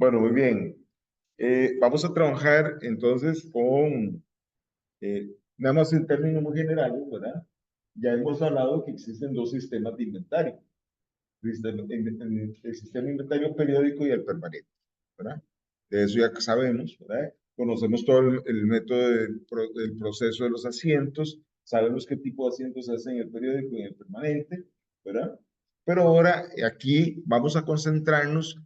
Bueno, muy bien. Vamos a trabajar entonces con, nada más en términos muy generales, ¿verdad? Ya hemos hablado que existen dos sistemas de inventario. El sistema de inventario periódico y el permanente, ¿verdad? De eso ya sabemos, ¿verdad? Conocemos todo el método del proceso de los asientos, sabemos qué tipo de asientos se hacen en el periódico y en el permanente, ¿verdad? Pero ahora aquí vamos a concentrarnos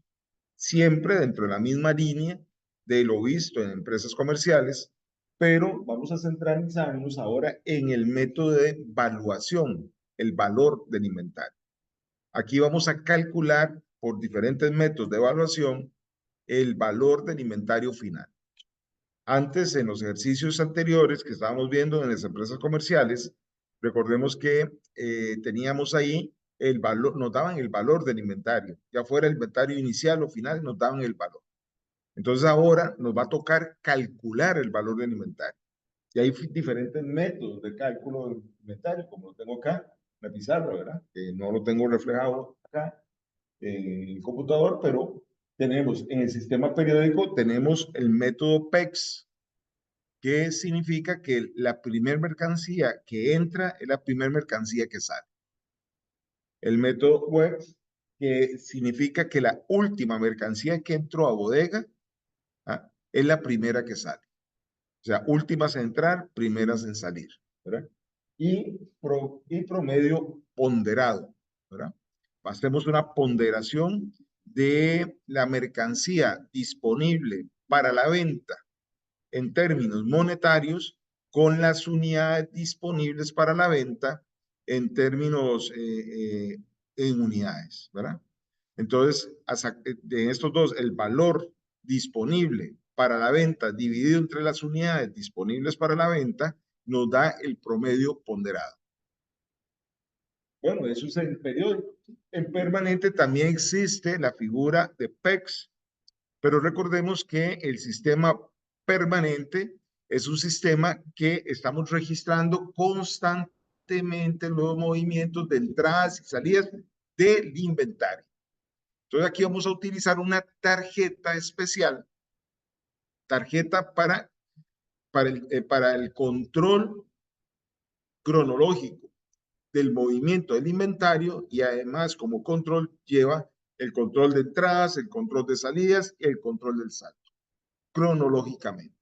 siempre dentro de la misma línea de lo visto en empresas comerciales, pero vamos a centralizarnos ahora en el método de valuación, el valor del inventario. Aquí vamos a calcular por diferentes métodos de evaluación el valor del inventario final. Antes, en los ejercicios anteriores que estábamos viendo en las empresas comerciales, recordemos que teníamos ahí el valor, nos daban el valor del inventario, ya fuera el inventario inicial o final, nos daban el valor. Entonces ahora nos va a tocar calcular el valor del inventario. Y hay diferentes métodos de cálculo del inventario, como lo tengo acá, en la pizarra, ¿verdad? Que no lo tengo reflejado acá en el computador, pero tenemos en el sistema periódico, tenemos el método PEX, que significa que la primer mercancía que entra es la primer mercancía que sale. El método WEX, que significa que la última mercancía que entró a bodega es la primera que sale. O sea, últimas en entrar, primeras en salir, ¿verdad? Y promedio ponderado, ¿verdad? Hacemos una ponderación de la mercancía disponible para la venta en términos monetarios con las unidades disponibles para la venta en términos en unidades, ¿verdad? Entonces, de estos dos, el valor disponible para la venta dividido entre las unidades disponibles para la venta nos da el promedio ponderado. Bueno, eso es el periódico. En permanente también existe la figura de PEX, pero recordemos que el sistema permanente es un sistema que estamos registrando constantemente los movimientos de entradas y salidas del inventario. Entonces aquí vamos a utilizar una tarjeta especial, tarjeta para el control cronológico del movimiento del inventario y además como control lleva el control de entradas, el control de salidas y el control del saldo, cronológicamente.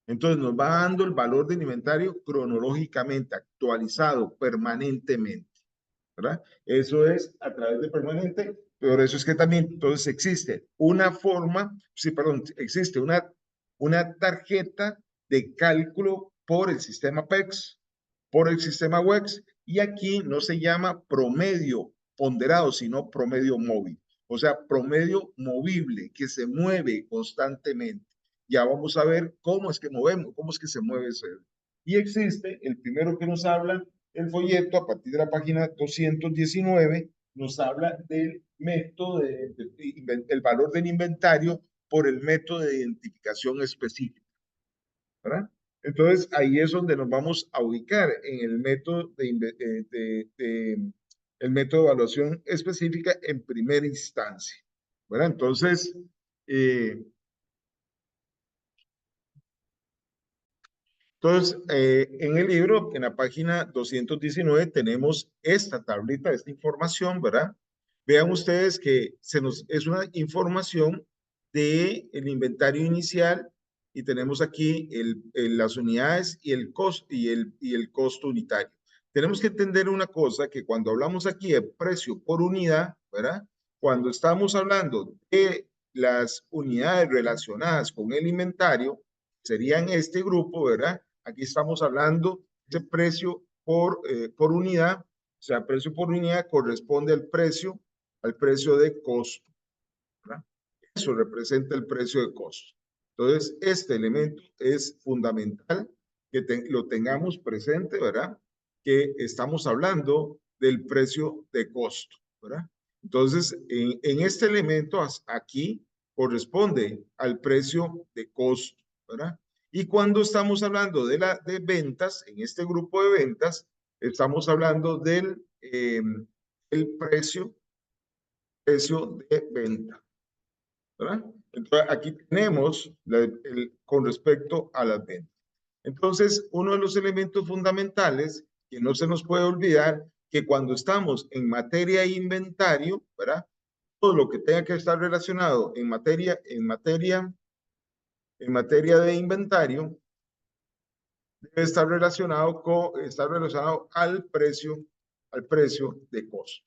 Entonces nos va dando el valor del inventario cronológicamente, actualizado permanentemente, ¿verdad? Eso es a través de permanente, pero eso es que también, entonces existe una forma, sí, perdón, existe una tarjeta de cálculo por el sistema PEX, por el sistema WEX, y aquí no se llama promedio ponderado, sino promedio móvil. O sea, promedio movible que se mueve constantemente. Ya vamos a ver cómo es que movemos, cómo es que se mueve ese. Y existe el primero que nos habla, el folleto, a partir de la página 219, nos habla del método, el valor del inventario por el método de identificación específica, ¿verdad? Entonces, ahí es donde nos vamos a ubicar en el método el método de evaluación específica en primera instancia, ¿verdad? Entonces, eh, en el libro, en la página 219, tenemos esta tablita, esta información, ¿verdad? Vean ustedes que es una información del inventario inicial y tenemos aquí las unidades y el costo unitario. Tenemos que entender una cosa, que cuando hablamos aquí de precio por unidad, ¿verdad? Cuando estamos hablando de las unidades relacionadas con el inventario, serían este grupo, ¿verdad? Aquí estamos hablando de precio por unidad, o sea, precio por unidad corresponde al precio de costo, ¿verdad? Eso representa el precio de costo. Entonces, este elemento es fundamental que lo tengamos presente, ¿verdad? Que estamos hablando del precio de costo, ¿verdad? Entonces, en este elemento aquí corresponde al precio de costo, ¿verdad? Y cuando estamos hablando de ventas, en este grupo de ventas, estamos hablando del el precio de venta. ¿verdad? Entonces, aquí tenemos con respecto a las ventas. Entonces, uno de los elementos fundamentales que no se nos puede olvidar, que cuando estamos en materia de inventario, ¿verdad? Todo lo que tenga que estar relacionado en materia de inventario debe estar relacionado al precio de costo.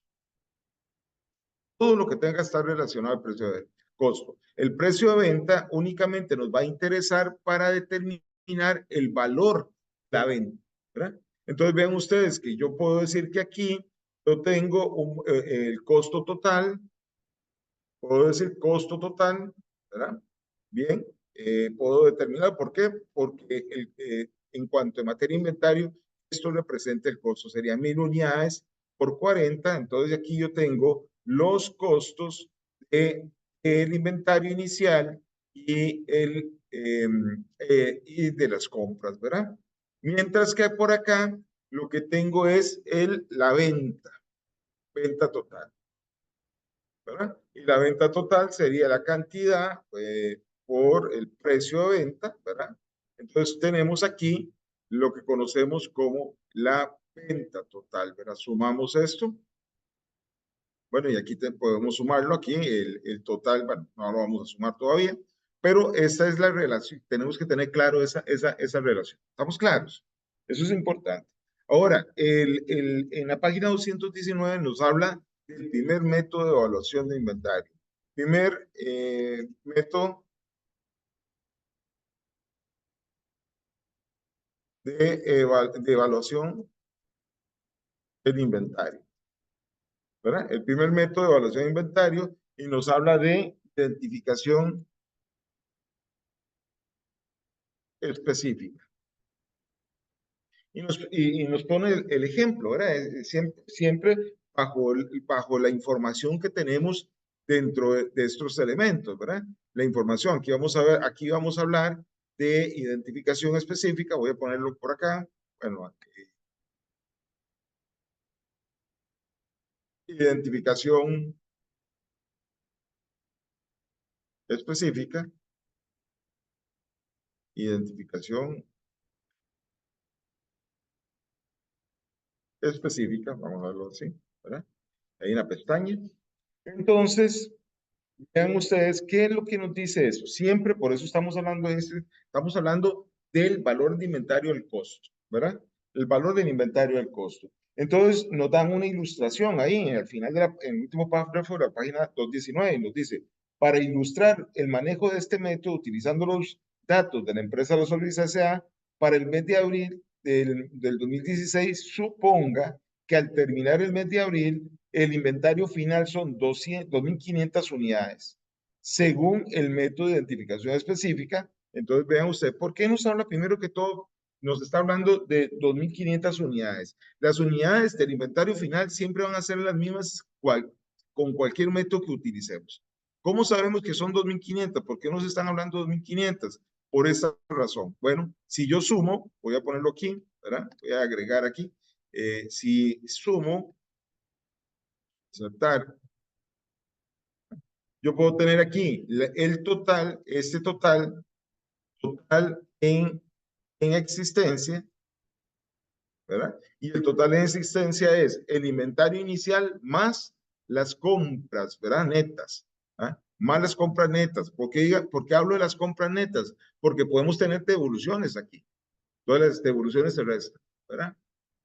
Todo lo que tenga que estar relacionado al precio de costo. El precio de venta únicamente nos va a interesar para determinar el valor de la venta, ¿verdad? Entonces vean ustedes que yo puedo decir que aquí yo tengo el costo total, puedo decir costo total, ¿verdad? Bien, puedo determinar por qué, porque en cuanto a materia de inventario, esto representa el costo, serían 1000 unidades por 40, entonces aquí yo tengo los costos del inventario inicial y de las compras, ¿verdad? Mientras que por acá lo que tengo es la venta total. ¿Verdad? Y la venta total sería la cantidad por el precio de venta, ¿verdad? Entonces tenemos aquí lo que conocemos como la venta total, ¿verdad? Sumamos esto. Bueno, y aquí podemos sumarlo, aquí el total, bueno, no lo vamos a sumar todavía, pero esa es la relación, tenemos que tener claro esa relación. ¿Estamos claros? Eso es importante. Ahora, en la página 219 nos habla del primer método de evaluación de inventario. Primer método de evaluación del inventario, ¿verdad? El primer método de evaluación de inventario y nos habla de identificación específica. Y nos pone el ejemplo, ¿verdad? Siempre bajo la información que tenemos dentro de estos elementos, ¿verdad? La información, aquí vamos a hablar de identificación específica, voy a ponerlo por acá, bueno, aquí, identificación específica, identificación específica, vamos a verlo así, ¿verdad? Hay una pestaña. Entonces, vean ustedes qué es lo que nos dice eso. Siempre, por eso estamos hablando del valor de inventario del costo, ¿verdad? El valor del inventario del costo. Entonces, nos dan una ilustración ahí, al final en el último párrafo de la página 219, y nos dice, para ilustrar el manejo de este método utilizando los datos de la empresa Los Solís S.A., para el mes de abril del 2016, suponga que al terminar el mes de abril, el inventario final son 2.500 unidades, según el método de identificación específica. Entonces, vean usted, ¿por qué nos habla primero que todo? Nos está hablando de 2.500 unidades. Las unidades del inventario final siempre van a ser las mismas con cualquier método que utilicemos. ¿Cómo sabemos que son 2.500? ¿Por qué nos están hablando de 2.500? Por esta razón. Bueno, si yo sumo, voy a ponerlo aquí, ¿verdad? Voy a agregar aquí. Si sumo, aceptar, yo puedo tener aquí el total, total en existencia, ¿verdad? Y el total en existencia es el inventario inicial más las compras, ¿verdad? Netas, ¿ah? Más las compras netas. ¿Por qué hablo de las compras netas? Porque podemos tener devoluciones aquí. Todas las devoluciones se restan, ¿verdad?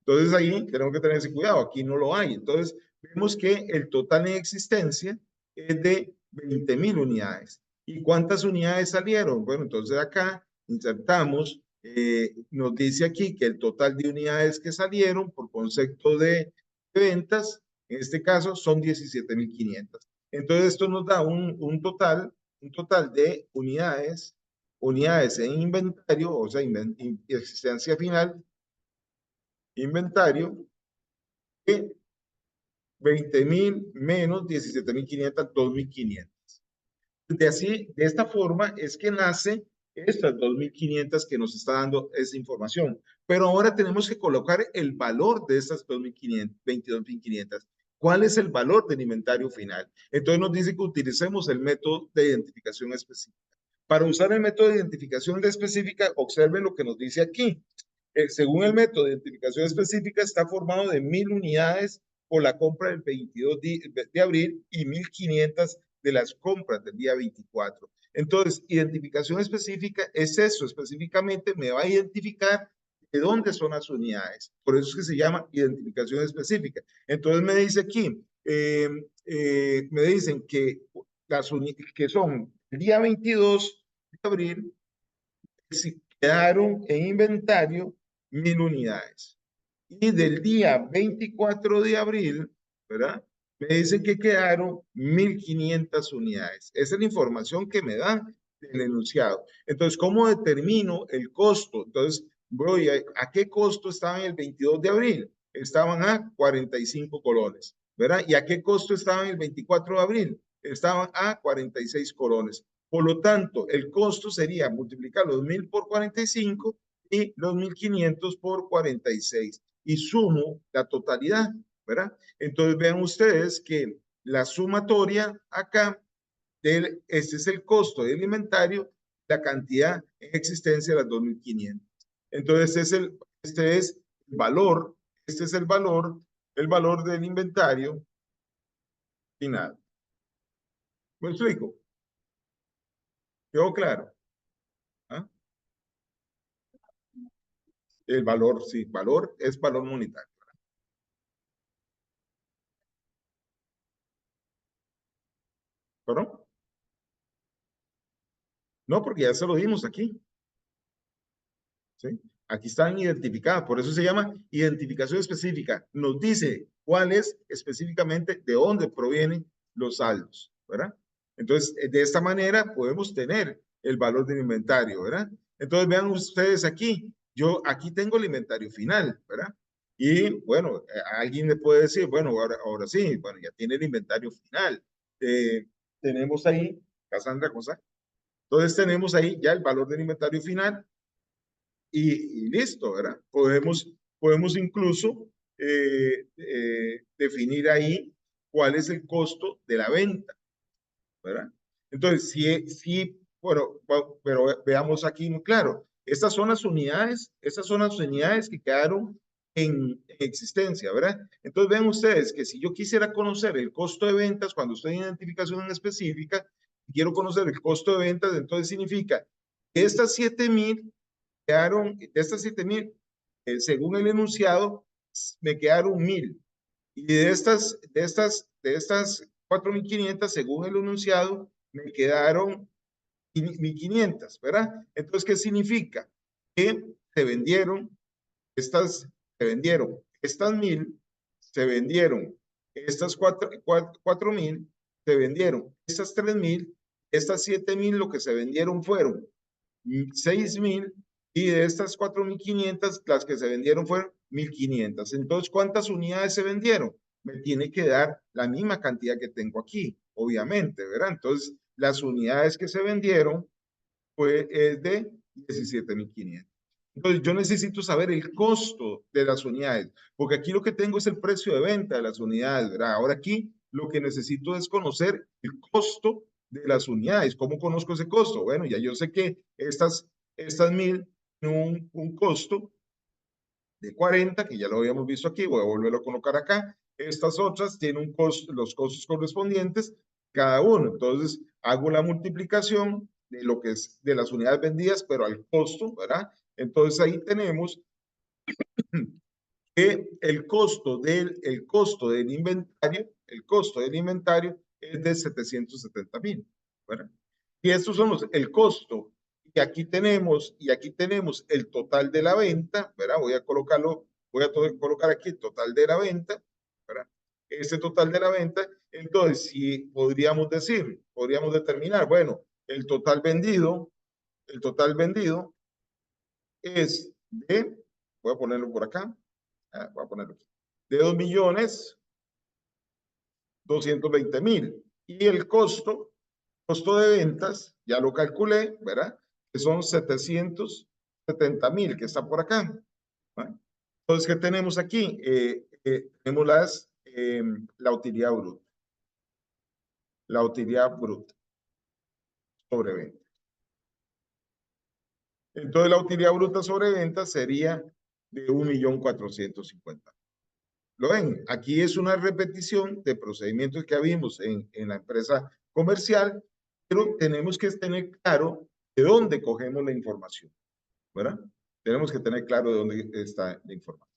Entonces ahí tenemos que tener ese cuidado, aquí no lo hay. Entonces vemos que el total en existencia es de 20.000 unidades. ¿Y cuántas unidades salieron? Bueno, entonces acá insertamos, nos dice aquí que el total de unidades que salieron por concepto de ventas, en este caso son 17.500. Entonces esto nos da un total de unidades en inventario, o sea, existencia final, inventario de 20.000 menos 17.500, 2.500. De esta forma es que nace estas 2.500 que nos está dando esa información. Pero ahora tenemos que colocar el valor de estas 2.500, 22.500. ¿Cuál es el valor del inventario final? Entonces nos dice que utilicemos el método de identificación específica. Para usar el método de identificación específica, observen lo que nos dice aquí. Según el método de identificación específica, está formado de 1000 unidades por la compra del 22 de abril y 1500 de las compras del día 24. Entonces, identificación específica es eso, específicamente me va a identificar de dónde son las unidades. Por eso es que se llama identificación específica. Entonces me dice aquí, me dicen que, que son el día 22 de abril, quedaron en inventario 1000 unidades. Y del día 24 de abril, ¿verdad? Me dicen que quedaron 1500 unidades. Esa es la información que me dan del enunciado. Entonces, ¿cómo determino el costo? Entonces, voy a qué costo estaban el 22 de abril. Estaban a 45 colones, ¿verdad? ¿Y a qué costo estaban el 24 de abril? Estaban a 46 colones. Por lo tanto, el costo sería multiplicar los 1000 por 45 y los 1500 por 46 y sumo la totalidad, ¿verdad? Entonces vean ustedes que la sumatoria acá, este es el costo del inventario, la cantidad en existencia de las 2500. Entonces este es el valor, este es el valor del inventario final. ¿Me explico? ¿Quedó claro? ¿Ah? El valor, sí, valor es valor monetario. ¿Perdón? No, porque ya se lo dimos aquí. ¿Sí? Aquí están identificadas, por eso se llama identificación específica. Nos dice cuál es específicamente de dónde provienen los saldos, ¿verdad? Entonces, de esta manera podemos tener el valor del inventario, ¿verdad? Entonces, vean ustedes aquí, yo aquí tengo el inventario final, ¿verdad? Y bueno, alguien le puede decir, bueno, ahora sí, bueno, ya tiene el inventario final. Tenemos ahí, Cassandra Cosa, entonces tenemos ahí ya el valor del inventario final y listo, ¿verdad? Podemos incluso definir ahí cuál es el costo de la venta, ¿verdad? Entonces, bueno, pero veamos aquí muy claro, estas son las unidades que quedaron en existencia, ¿verdad? Entonces, vean ustedes que si yo quisiera conocer el costo de ventas, cuando estoy en identificación en específica, quiero conocer el costo de ventas, entonces significa que estas 7000 quedaron, de estas 7000, según el enunciado, me quedaron 1000. Y de estas 4500, según el enunciado, me quedaron 1500, ¿verdad? Entonces, ¿qué significa? Que se vendieron se vendieron estas 1000, se vendieron estas 4000, se vendieron estas 3000, estas 7000, lo que se vendieron fueron 6000 y de estas 4500, las que se vendieron fueron 1500. Entonces, ¿cuántas unidades se vendieron? Me tiene que dar la misma cantidad que tengo aquí, obviamente, ¿verdad? Entonces, las unidades que se vendieron es de 17.500. Entonces, yo necesito saber el costo de las unidades, porque aquí lo que tengo es el precio de venta de las unidades, ¿verdad? Ahora aquí lo que necesito es conocer el costo de las unidades. ¿Cómo conozco ese costo? Bueno, ya yo sé que estas 1000 tienen un costo de 40, que ya lo habíamos visto aquí, voy a volverlo a colocar acá. Estas otras tienen un costo, los costos correspondientes cada uno. Entonces, hago la multiplicación de lo que es de las unidades vendidas, pero al costo, ¿verdad? Entonces, ahí tenemos que el costo del inventario es de 770,000, ¿verdad? Y estos son el costo. Y aquí tenemos el total de la venta, ¿verdad? Voy a colocar aquí el total de la venta, ¿verdad? Ese total de la venta, entonces, si podríamos determinar, bueno, el total vendido es voy a ponerlo por acá, voy a ponerlo aquí, de 2.220.000. Y el costo de ventas, ya lo calculé, ¿verdad? Que son 770,000, que está por acá. ¿Vale? Entonces, ¿qué tenemos aquí? Tenemos la utilidad bruta. La utilidad bruta sobre venta. Entonces, la utilidad bruta sobre venta sería de 1.450.000. ¿Lo ven? Aquí es una repetición de procedimientos que vimos en la empresa comercial, pero tenemos que tener claro de dónde cogemos la información, ¿verdad? Tenemos que tener claro de dónde está la información.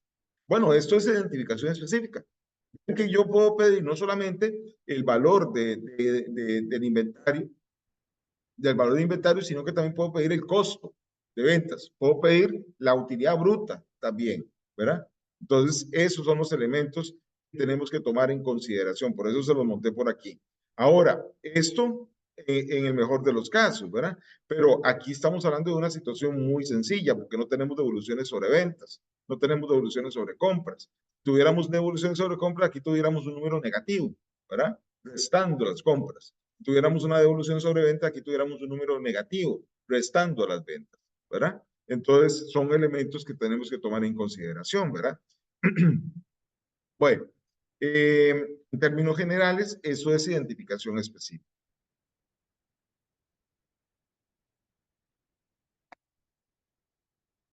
Bueno, esto es identificación específica. Que yo puedo pedir no solamente el valor del inventario, del valor de inventario, sino que también puedo pedir el costo de ventas. Puedo pedir la utilidad bruta también, ¿verdad? Entonces, esos son los elementos que tenemos que tomar en consideración. Por eso se los monté por aquí. Ahora, esto en el mejor de los casos, ¿verdad? Pero aquí estamos hablando de una situación muy sencilla, porque no tenemos devoluciones sobre ventas, no tenemos devoluciones sobre compras. Si tuviéramos devoluciones sobre compras, aquí tuviéramos un número negativo, ¿verdad? Restando las compras. Si tuviéramos una devolución sobre venta, aquí tuviéramos un número negativo, restando a las ventas, ¿verdad? Entonces, son elementos que tenemos que tomar en consideración, ¿verdad? Bueno, en términos generales, eso es identificación específica.